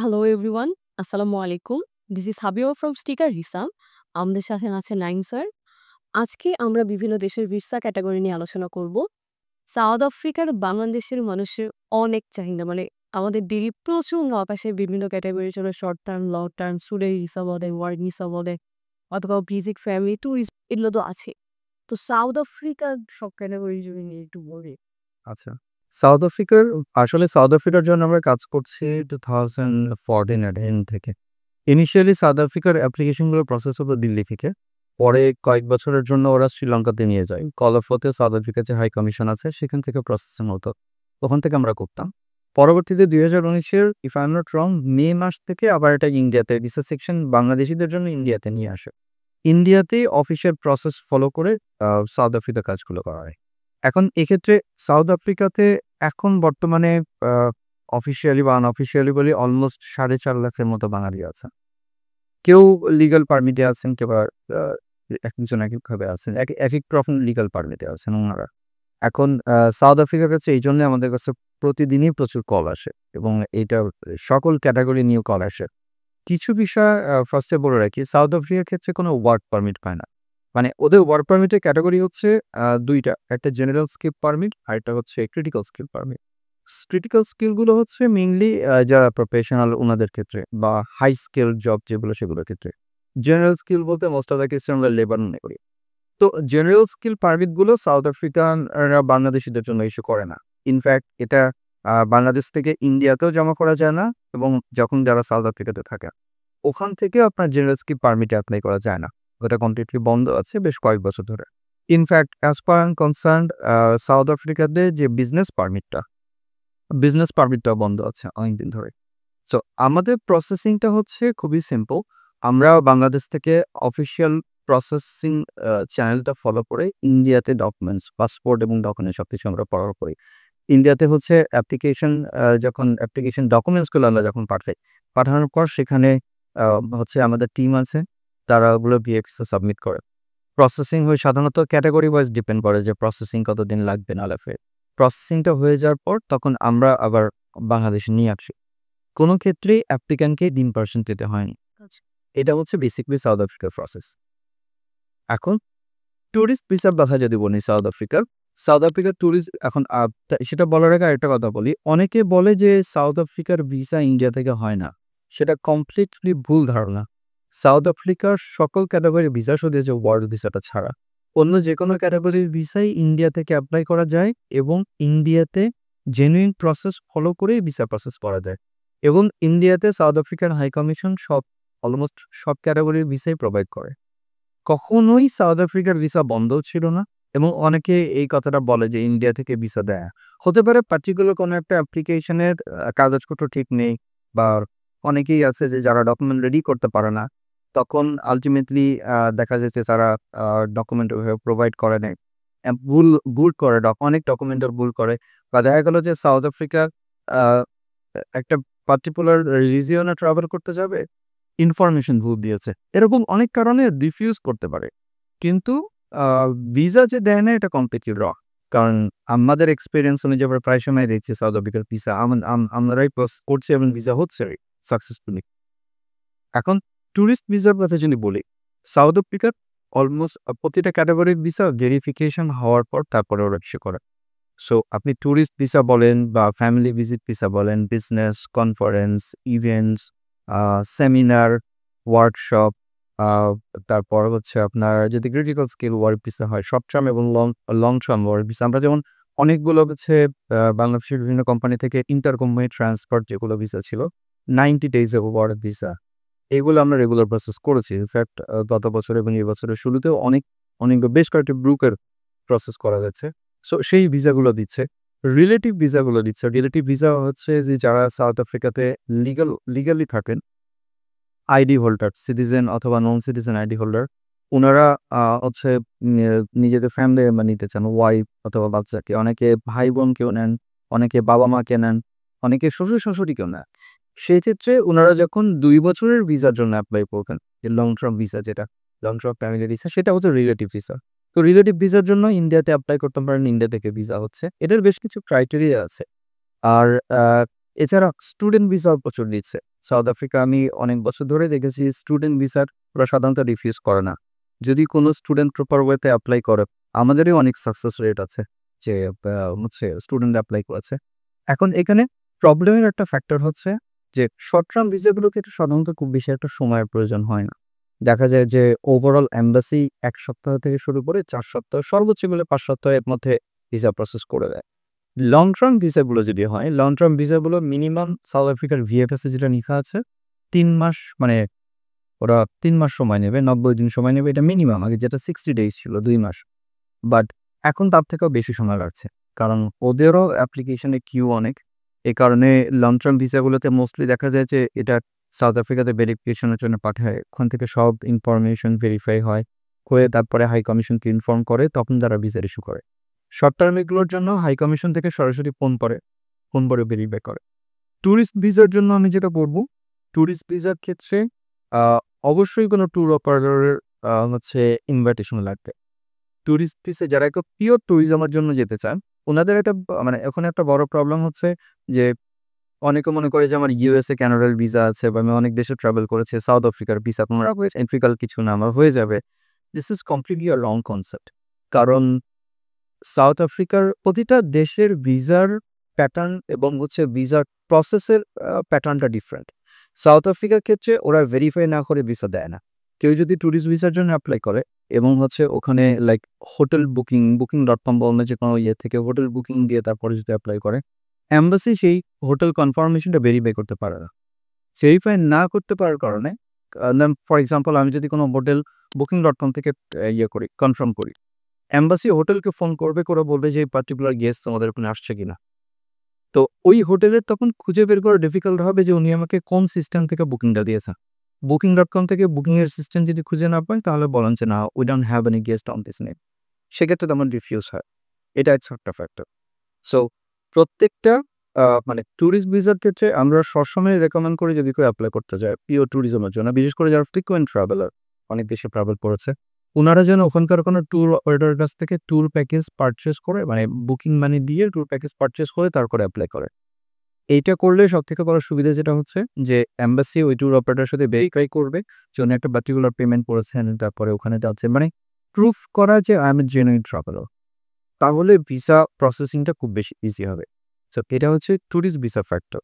Hello everyone, আসসালামু আলাইকুম। This is Habiba from sticker visa. আমাদের সাথে আছে নাইম স্যার। আজকে আমরা বিভিন্ন দেশের ভিসা ক্যাটাগরি নিয়ে আলোচনা করব। সাউথ আফ্রিকার বাংলাদেশের মানুষের অনেক চাহিদা, মানে আমাদের ডেইলি প্রচুর নক আসে বিভিন্ন ক্যাটাগরির জন্য, short term, long term, student visa বলে, ওয়ার্ক ভিসা বলে, অথবা ভিজিট ফ্যামিলি, ট্যুরিস্ট, এগুলো তো আছে। তো সাউথ আফ্রিকার সব ক্যাটাগরি যদি নিয়ে একটু বলি। আচ্ছা। সাউথ আফ্রিকার জন্য আমরা কাজ করছি 2014 এর এন্ড থেকে। ইনিশিয়ালি সাউথ আফ্রিকার অ্যাপ্লিকেশনগুলো প্রসেস হতো দিল্লি থেকে। পরে কয়েক বছরের জন্য ওরা শ্রীলঙ্কাতে নিয়ে যায়। কলম্বোতে সাউথ আফ্রিকার যে হাই কমিশন আছে সেখান থেকে প্রসেসিং হতো। ওখান থেকে আমরা করতাম। পরবর্তীতে 2019 এর if I am not wrong মে মাস থেকে আবার এটা ইন্ডিয়াতে ভিসা সেকশন বাংলাদেশীদের জন্য ইন্ডিয়াতে নিয়ে আসে। ইন্ডিয়াতেই অফিসিয়াল প্রসেস ফলো করে সাউথ আফ্রিকার কাজগুলো করা হয়। এখন এক্ষেত্রে সাউথ আফ্রিকাতে এখন বর্তমানে অফিসিয়ালি বা আনঅফিসিয়ালি বলি অলমোস্ট 4.5 লাখের মতো বাঙালি আছে। কেউ লিগ্যাল পারমিটে আছেন, কেউ আবার একজন একেকভাবে আছেন। একেক রকম লিগ্যাল পারমিটে আছেন ওনারা। এখন সাউথ আফ্রিকার কাছে এই জন্যে আমাদের কাছে প্রতিদিনই প্রচুর কল আসে এবং এইটা সকল ক্যাটাগরি নিয়েও কল আসে। কিছু বিষয় ফার্স্টে বলে রাখি, সাউথ আফ্রিকার ক্ষেত্রে কোনো ওয়ার্ক পারমিট পায় না। মানে ওদের ওয়ার্ক পারমিটের ক্যাটাগরি হচ্ছে ২ টা। একটা জেনারেল স্কিল পারমিট, আরেকটা হচ্ছে ক্রিটিক্যাল স্কিল পারমিট। ক্রিটিক্যাল স্কিলগুলো হচ্ছে মেইনলি যারা প্রফেশনাল উনাদের ক্ষেত্রে বা হাই স্কিল জব যেগুলো সেগুলোর ক্ষেত্রে। জেনারেল স্কিল বলতে মোস্ট অফ দ্য কেসে আমরা লেবার মনে করি। তো জেনারেল স্কিল পারমিটগুলো সাউথ আফ্রিকানরা বাংলাদেশীদের জন্য ইস্যু করে না। ইনফ্যাক্ট এটা বাংলাদেশ থেকে ইন্ডিয়াতেও জমা করা যায় না এবং যখন যারা সাউথ আফ্রিকাতে থাকে ওখান থেকেও আপনার জেনারেল স্কিল পারমিটে এপ্লাই করা যায় না। ওটা কমপ্লিটলি বন্ধ আছে বেশ কয়েক বছর ধরে। In fact as per I am concerned south আফ্রিকাতে যে বিজনেস পারমিটটা বন্ধ আছে অনেকদিন ধরে। সো আমাদের প্রসেসিংটা হচ্ছে খুবই সিম্পল। আমরা বাংলাদেশ থেকে অফিসিয়াল প্রসেসিং চ্যানেলটা ফলো করে ইন্ডিয়াতে ডকুমেন্টস, পাসপোর্ট এবং ডকুমেন্ট সবকিছু আমরা ফলো করি। ইন্ডিয়াতে হচ্ছে যখন অ্যাপ্লিকেশন ডকুমেন্টসগুলো আমরা যখন পাঠানোর পর সেখানে হচ্ছে আমাদের টিম আছে, তারা ওগুলো ভিএফএসে সাবমিট করে। প্রসেসিং হয়ে সাধারণত ক্যাটেগরি ওয়াইজ ডিপেন্ড করে যে প্রসেসিং কতদিন লাগবে না লাগবে। প্রসেসিংটা হয়ে যাওয়ার পর তখন আমরা আবার বাংলাদেশে নিয়ে আসি। কোনো ক্ষেত্রেই অ্যাপ্লিক্যান্টকে ডিন দিতে হয়নি। আচ্ছা। এটা হচ্ছে বেসিক্যালি সাউথ আফ্রিকার প্রসেস। এখন টুরিস্ট ভিসার কথা যদি বলি সাউথ আফ্রিকার টুরিস্ট এখন সেটা বলার আগে আরেকটা কথা বলি। অনেকে বলে যে সাউথ আফ্রিকার ভিসা ইন্ডিয়া থেকে হয় না। সেটা কমপ্লিটলি ভুল ধারণা। সাউথ আফ্রিকার সকল ক্যাটাগরির ভিসা শুধু যে ওয়ার্ক ভিসাটা ছাড়া অন্য যেকোনো ক্যাটাগরির ভিসাই ইন্ডিয়া থেকে অ্যাপ্লাই করা যায় এবং ইন্ডিয়াতে জেনুইন প্রসেস ফলো করেই ভিসা প্রসেস করা যায় এবং ইন্ডিয়াতে South African High Commission almost সব ক্যাটাগরির ভিসাই প্রোভাইড করে। কখনোই সাউথ আফ্রিকার ভিসা বন্ধও ছিল না এবং অনেকে এই কথাটা বলে যে ইন্ডিয়া থেকে ভিসা দেয়। হতে পারে পার্টিকুলার কোনো একটা অ্যাপ্লিকেশনের কাগজপত্র ঠিক নেই বা অনেকেই আছে যে যারা ডকুমেন্ট রেডি করতে পারে না। তখন আল্টিমেটলি দেখা যাচ্ছে তারা ডকুমেন্ট ওইভাবে প্রোভাইড করে নাই। ভুল ভুল করে অনেক ডকুমেন্টের ভুল করে বা দেখা গেল যে সাউথ আফ্রিকার আ একটা পার্টিকুলার রিজিয়নে ট্রাভেল করতে যাবে, ইনফরমেশন ভুল দিয়েছে। এরকম অনেক কারণে রিফিউজ করতে পারে। কিন্তু আ ভিসা যে দেয় না এটা কমপ্লিটলি কারণ আমাদের এক্সপেরিয়েন্স অনুযায়ী আমরা প্রায় সময় দেখছি সাউথ আফ্রিকার ভিসা আমরাই করছি এবং ভিসা হচ্ছে সাকসেসফুলি। এখন টুরিস্ট ভিসার কথা যদি বলি, সাউথ আফ্রিকার অলমোস্ট প্রতিটা ক্যাটাগরির ভিসা ভেরিফিকেশন হওয়ার পর তারপরে ওরা ইস্যু করে। সো আপনি টুরিস্ট ভিসা বলেন বা ফ্যামিলি ভিজিট ভিসা বলেন, business, conference, events, seminar, workshop, আ তারপর হচ্ছে আপনার যদি ক্রিটিক্যাল স্কিল ওয়ার্ক ভিসা হয়, শর্ট টার্ম এবং লং টার্ম ওয়ার্ক ভিসা। আমরা যেমন অনেকগুলো হচ্ছে বাংলাদেশের বিভিন্ন কোম্পানি থেকে ইন্টার কোম্পানি ট্রান্সফার যেগুলো ভিসা ছিল, 90 ডেজ এর ওয়ার্ক ভিসা। এগুলো আমরা রেগুলার প্রসেস করেছি। ইনফ্যাক্ট গত বছর এবং এই বছরের শুরুতেও বেশ কয়েকটি ব্রুকের প্রসেস করা যাচ্ছে। সো সেই ভিসাগুলো দিচ্ছে। রিলেটিভ ভিসা হচ্ছে যে যারা সাউথ আফ্রিকাতে লিগালি থাকেন, আইডি হোল্ডার, সিটিজেন অথবা নন সিটিজেন আইডি হোল্ডার। উনারা হচ্ছে নিজেদের ফ্যামিলি মেম্বার নিতে চান, ওয়াইফ অথবা বাচ্চাকে। অনেকে ভাই-বোনকেও নেন, অনেকে বাবা-মাকে নেন, অনেকে শ্বশুর-শাশুড়িকেও নেন। সেক্ষেত্রে উনারা যখন ২ বছরের ভিসার জন্য এপ্লাই করবেন, যে লং টার্ম ভিসা যেটা, লং টার্ম ফ্যামিলি ভিসা সেটা হচ্ছে রিলেটিভ ভিসা। তো রিলেটিভ ভিসার জন্য ইন্ডিয়াতে এপ্লাই করতে পারেন, ইন্ডিয়া থেকে ভিসা হচ্ছে। এটার বেশ কিছু ক্রাইটেরিয়া আছে। আর আ এছাড়া স্টুডেন্ট ভিসাও প্রচুর দিচ্ছে। সাউথ আফ্রিকা আমি অনেক বছর ধরে দেখেছি স্টুডেন্ট ভিসার ওরা সাধারণত রিফিউজ করে না। যদি কোনো স্টুডেন্ট প্রপার ওয়েতে অ্যাপ্লাই করে, আমাদেরই অনেক সাকসেস রেট আছে যে হচ্ছে স্টুডেন্ট অ্যাপ্লাই করেছে। এখন এখানে প্রবলেমের একটা ফ্যাক্টর হচ্ছে যে শর্ট টার্ম ভিসাগুলোকে সাধারণত খুব বেশি একটা সময়ের প্রয়োজন হয় না। দেখা যায় যে ওভারঅল এম্বাসি ১ সপ্তাহ থেকে শুরু করে ৪ সপ্তাহ, সর্বোচ্চ গেলে ৫ সপ্তাহের মধ্যে ভিসা প্রসেস করে দেয়। লং টার্ম ভিসাগুলো যদি হয়, লং টার্ম ভিসাগুলো মিনিমাম সাউথ আফ্রিকার ভিএফএস এ যেটা লিখা আছে ৩ মাস, মানে ওরা ৩ মাস সময় নেবে, ৯০ দিন সময় নেবে, এটা মিনিমাম। আগে যেটা 60 ডেইজ ছিল ২ মাস। বাট এখন তার থেকেও বেশি সময় লাগছে। কারণ ওদেরও অ্যাপ্লিকেশনে কিউ অনেক। এ কারণে লং টার্ম ভিসাগুলোতে মোস্টলি দেখা যায় যে এটা সাউথ আফ্রিকাতে ভেরিফিকেশনের জন্য পাঠায়। ওখান থেকে সব ইনফরমেশন ভেরিফাই হয়। হয়ে তারপরে হাই কমিশনকে ইনফর্ম করে, তখন তারা ভিসা ইস্যু করে। শর্ট টার্ম এগুলোর জন্য হাই কমিশন থেকে সরাসরি ফোন করে ভেরিফাই করে। ট্যুরিস্ট ভিসার জন্য আমি যেটা বলব, ট্যুরিস্ট ভিসার ক্ষেত্রে আ অবশ্যই কোনো ট্যুর অপারেটরের হচ্ছে ইনভাইটেশন লাগবে। ট্যুরিস্ট ভিসা যারা একটু পিওর ট্যুরিজমের জন্য যেতে চান, উনাদের একটা মানে এখন একটা বড় প্রবলেম হচ্ছে যে অনেকে মনে করে যে আমার ইউএসএ, কানাডার ভিসা আছে বা আমি অনেক দেশে ট্রাভেল করেছি, সাউথ আফ্রিকার ভিসা কোনো এন্ট্রিকাল কিছু না, আমার হয়ে যাবে। This is completely a wrong concept. কারণ সাউথ আফ্রিকার প্রতিটা দেশের ভিসার প্যাটার্ন এবং হচ্ছে ভিসার প্রসেসের প্যাটার্নটা ডিফারেন্ট। সাউথ আফ্রিকার ক্ষেত্রে ওরা ভেরিফাই না করে ভিসা দেয় না। কেউ যদি ট্যুরিস্ট ভিসার জন্য অ্যাপ্লাই করে এবং হচ্ছে ওখানে লাইক হোটেল বুকিং.com বা অন্য যে কোনো ইয়ে থেকে হোটেল বুকিং দিয়ে তারপরে যদি অ্যাপ্লাই করে, এম্বাসি সেই হোটেল কনফার্মেশনটা ভেরিফাই করতে পারে না। ভেরিফাই না করতে পারার কারণে ফর এক্সাম্পল আমি যদি কোনো হোটেল বুকিং.com থেকে ইয়ে করি, কনফার্ম করি, এম্বাসি হোটেলকে ফোন করবে, করে বলবে যে এই পার্টিকুলার গেস্ট তোমাদের ওখানে আসছে কিনা। তো ওই হোটেলের তখন খুঁজে বের করা ডিফিকাল্ট হবে যে উনি আমাকে কোন সিস্টেম থেকে বুকিংটা দিয়েছে। বুকিং.com থেকে বুকিংয়ের সিস্টেম যদি খুঁজে না পায়, তাহলে বলেন যে না, we don't have any guest on this name. সেক্ষেত্রে তেমন রিফিউজ হয়। এটা একটা ফ্যাক্টর। সো প্রত্যেকটা মানে ট্যুরিস্ট ভিসার ক্ষেত্রে আমরা সবসময় রেকমেন্ড করি যদি কেউ অ্যাপ্লাই করতে যায় পিওর ট্যুরিজমের জন্য, বিশেষ করে যারা ফ্রিকোয়েন্ট ট্রাভেলার, অনেক দেশে ট্রাভেল করেছে, উনারা যেন ওখানকার কোনো ট্যুর অপারেটরের কাছ থেকে ট্যুর প্যাকেজ পারচেজ করে, মানে বুকিং মানি দিয়ে ট্যুর প্যাকেজ পারচেজ করে তারপরে অ্যাপ্লাই করে। এইটা করলে সবথেকে বড় সুবিধা যেটা হচ্ছে যে এম্বাসি ওই ট্যুর অপারেটরের সাথে ভেরিফাই করবে যে উনি একটা পার্টিকুলার পেমেন্ট করেছেন, তারপরে ওখানে যাচ্ছেন, মানে প্রুফ করা যে I M a genuine traveller. তাহলে ভিসা প্রসেসিংটা খুব বেশি ইজি হবে। সো এটা হচ্ছে ট্যুরিস্ট ভিসা ফ্যাক্টর।